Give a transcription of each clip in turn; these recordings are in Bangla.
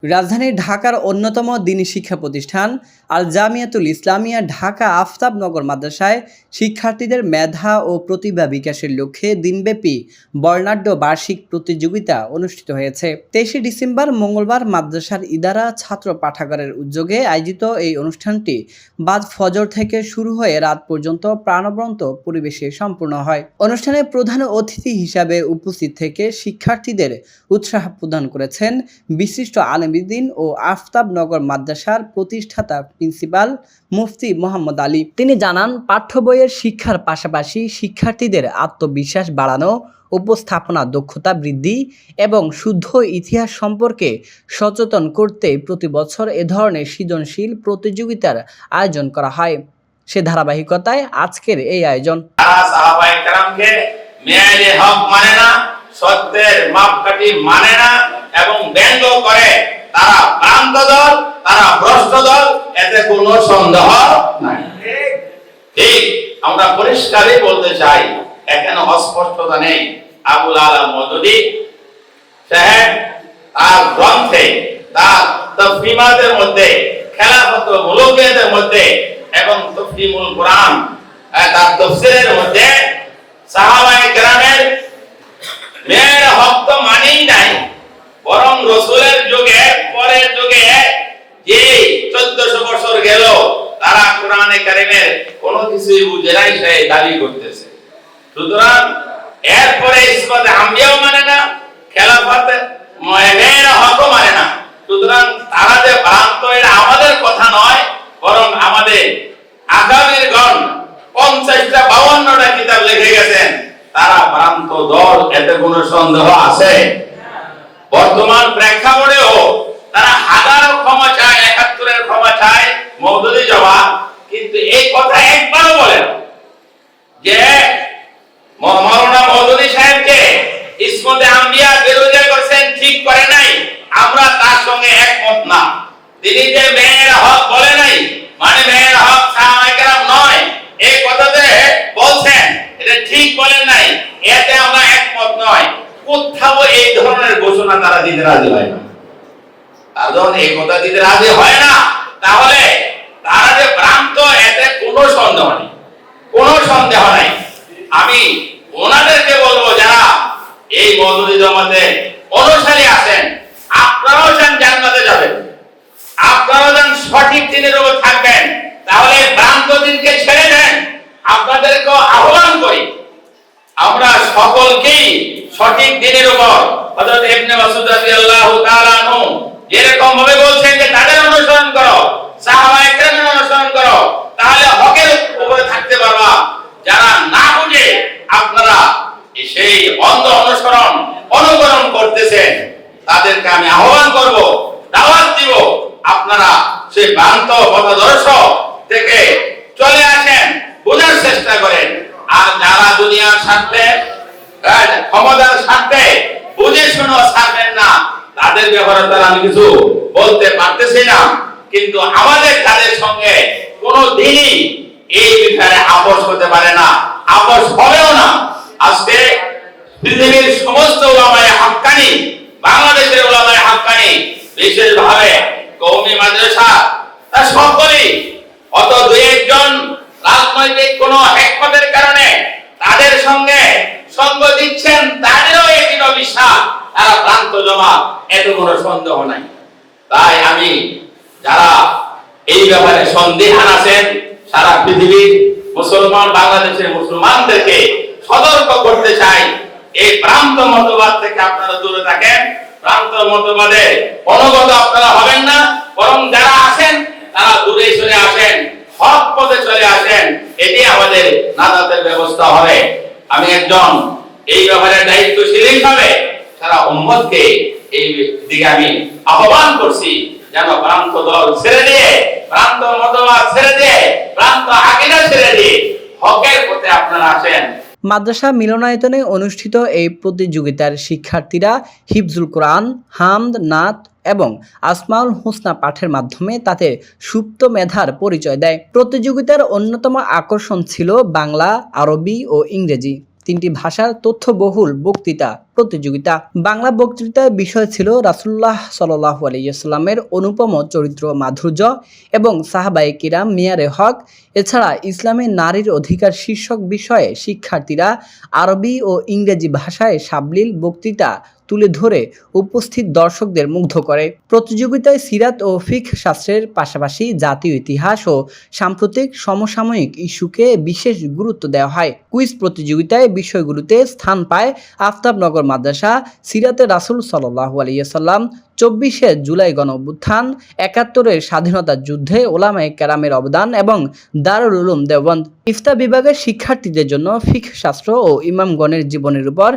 রাজধানী ঢাকার অন্যতম দ্বীনী শিক্ষা প্রতিষ্ঠান আল জামিয়াতুল ইসলামিয়া ঢাকা আফতাবনগর মাদ্রাসায় শিক্ষার্থীদের মেধা ও প্রতিভা বিকাশের লক্ষ্যে দিনব্যাপী বর্ণাঢ্য বার্ষিক প্রতিযোগিতা অনুষ্ঠিত হয়েছে। 23 ডিসেম্বর মঙ্গলবার মাদ্রাসার ইদারা ছাত্র পাঠাগারের উদ্যোগে আয়োজিত এই অনুষ্ঠানটি বাদ ফজর থেকে শুরু হয়ে রাত পর্যন্ত প্রাণবন্ত পরিবেশে সম্পূর্ণ হয়। অনুষ্ঠানে প্রধান অতিথি হিসাবে উপস্থিত থেকে শিক্ষার্থীদের উৎসাহ প্রদান করেছেন বিশিষ্ট আলেমদ্বীন ও আফতাবনগর মাদ্রাসার প্রতিষ্ঠাতা প্রিন্সিপাল মুফতি মোহাম্মদ আলী। তিনি জানান, পাঠ্য বইয়ের শিক্ষার পাশাপাশি শিক্ষার্থীদের আত্মবিশ্বাস বাড়ানো, উপস্থাপনা দক্ষতা বৃদ্ধি এবং শুদ্ধ ইতিহাস সম্পর্কে সচেতন করতে প্রতি বছর এ ধরনের সৃজনশীল প্রতিযোগিতার আয়োজন করা হয়। সে ধারাবাহিকতায় আজকের এই আয়োজন। সাহাবায়ে কেরামকে মেয়াদে হক মানে না, সত্যের মাপকাঠি মানে না এবং ব্যঙ্গ করে তারা ভ্রান্ত দল, তারা ভ্রষ্ট দল, এতে কোনো সন্দেহ নাই। ঠিক আমরা পরিষ্কারই বলতে চাই, এখানে অস্পষ্টতা নেই। আবুল আলা মওদুদী সাহেব তার গ্রন্থে, তার তাফসীরের মধ্যে, খেলাফত মুলুকিয়াতের মধ্যে এবং তাফসীরুল কোরআন তার তাফসীরের মধ্যে সাহাবায়ে কেরামের মেয়ের হক তো মানেই নাই, বরং রাসূলের যুগে, পরের যুগে যে 1400 বছর গেল তারা কোরআনে কারীমের কোনো কিছুই বুঝে নাই, সে দাবি করতেছে। সুতরাং এরপরে ইসমাত আম্বিয়াও মানে না, খেলাফত মেয়ের হকও মানে না। সুতরাং তারা যে ভ্রান্ত, এটা আমাদের কথা নয়, বরং আমাদের আকাবিরগণ 50টা 52টা কিতাব লিখে গেছেন, তারা ভ্রান্ত দল, এতে কোনো সন্দেহ আছে? বর্তমান প্রেক্ষাপটেও তারা হাজারো ক্ষমা চায়, 71-এর ক্ষমা চায়, মওদুদী জবাব, কিন্তু এই কথা একবারও বলে না যে মাওলানা মওদুদী সাহেবকে ইসমতে আম্বিয়া বিরোধিতা করছেন, ঠিক করে নাই, আমরা তার সঙ্গে একমত না। তিনি যে মেয়ের হক বলে নাই, মানে মেয়ের হক সাহাবায়ে কেরাম নয়, এই কথাতে বলছেন, এটা ঠিক বলেন নাই, এতে আমরা একমত নয়। কোথাও এই ধরনের ঘোষণা তারা দিতে রাজি হয় না। কারণ এই কথা দিতে রাজি হয় না, তাহলে তারা যে ভ্রান্ত, এতে কোনো সন্দেহ নেই, কোনো সন্দেহ নাই। আমি ওনাদেরকে বলবো, যারা এই মওদুদী জমাতে অনুসারী আছেন, আপনারাও যেন জান্নাতে যাবেন, আপনারাও যেন সঠিক দিনের উপর থাকবেন, তাহলে ভ্রান্ত দিনকে ছেড়ে দেন। আপনাদেরকে আহ্বান করি, আমরা সকলকেই সঠিক দিনের উপর, হযরত ইবনে মাসউদ রাদিয়াল্লাহু তাআলা আনহু যেরকম ভাবে বলছেন যে তাদের অনুসরণ করো, সাহাবায়ে কেরামের অনুসরণ করো, তাহলে হকের উপরে থাকতে পারবা। যারা না বুঝে আপনারা সেই অন্ধ অনুকরণ করতেছেন, তাদেরকে আমি আহ্বান করব, দাওয়াত দিব, আপনারা সেই ভ্রান্ত পথাদর্শ থেকে চলে আসেন, বোঝার চেষ্টা করেন। আর যারা দুনিয়ার স্বার্থে, ক্ষমতার স্বার্থে বুঝে শুনে ছাড়বেন না, তাদের ব্যাপারে তারা আমি কিছু বলতে পারতেছি না। কিন্তু আমাদের তাদের সঙ্গে কোনো দিনই এই বিষয়ে আপোষ হতে পারে না, আপোষ হবেও না। আজকে পৃথিবীর সমস্ত উলামায়ে হাক্কানি, বাংলাদেশের উলামায়ে হাক্কানি, বিশেষভাবে কওমি মাদ্রাসা, তা সকলেই অত দুই একজন রাজনৈতিক কোন হিকমতের কারণে তাদের সঙ্গে সঙ্গ দিচ্ছেন, তাদেরও একই বিশ্বাস, তারা ভ্রান্ত জমাত, এত কোনো সন্দেহ নাই। তাই আমি যারা এই ব্যাপারে সন্দেহান আছেন, সারা পৃথিবীর মুসলমান, বাংলাদেশের মুসলমানদেরকে সতর্ক করতে চাই, এই ভ্রান্ত মতবাদ থেকে আপনারা দূরে থাকেন। ভ্রান্ত মতবাদে অনুগত আপনারা হবেন না, বরং যারা আছেন তারা দূরে সরে আসেন, হক পথে চলে আসেন, এটি আমাদের নাজাতের ব্যবস্থা হবে। আমি একজন এই ব্যাপারে দায়িত্বশীল হিসাবে সারা উম্মতকে এই দিকে আমি আহ্বান করছি, যেন ভ্রান্ত দল ছেড়ে দিয়ে, ভ্রান্ত মতবাদ ছেড়ে দিয়ে, ভ্রান্ত আকীদা ছেড়ে দিয়ে হকের পথে আপনারা আসেন। মাদ্রাসা মিলনায়তনে অনুষ্ঠিত এই প্রতিযোগিতার শিক্ষার্থীরা হিফজুল কোরআন, হামদ, নাত এবং আসমাউল হুসনা পাঠের মাধ্যমে তাদের সুপ্ত মেধার পরিচয় দেয়। প্রতিযোগিতার অন্যতম আকর্ষণ ছিল বাংলা, আরবি ও ইংরেজি 3টি ভাষার তথ্যবহুল বক্তৃতা প্রতিযোগিতা। বাংলা বক্তৃতার বিষয় ছিল রাসূলুল্লাহ সাল্লাল্লাহু আলাইহি ওয়াসাল্লামের অনুপম চরিত্র মাধুর্য এবং সাহাবায়ে কিরাম মিয়ারে হক। এছাড়া ইসলামে নারীর অধিকার শীর্ষক বিষয়ে শিক্ষার্থীরা আরবি ও ইংরেজি ভাষায় সাবলীল বক্তৃতা তুলে ধরে উপস্থিত দর্শকদের মুগ্ধ করে। প্রতিযোগিতায় সিরাত ও ফিকহ শাস্ত্রের পাশাপাশি জাতীয় ইতিহাস ও সাম্প্রতিক সমসাময়িক ইস্যুকে বিশেষ গুরুত্ব দেওয়া হয়। কুইজ প্রতিযোগিতায় বিষয়গুলোতে স্থান পায় আফতাবনগর মাদ্রাসা, সিরাতে রাসূল সাল্লাল্লাহু আলাইহি ওয়াসাল্লাম, 24শে জুলাই গণঅভ্যুত্থান, 71-এর স্বাধীনতা যুদ্ধে ওলামায়ে কেরামের অবদান এবং দারুল উলুম দেওবন্দ। ইফতা বিভাগের শিক্ষার্থীদের জন্য ফিকহ শাস্ত্র ও ইমামগণের জীবনের উপর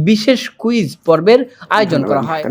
বিশেষ কুইজ পর্বের আয়োজন করা হয়।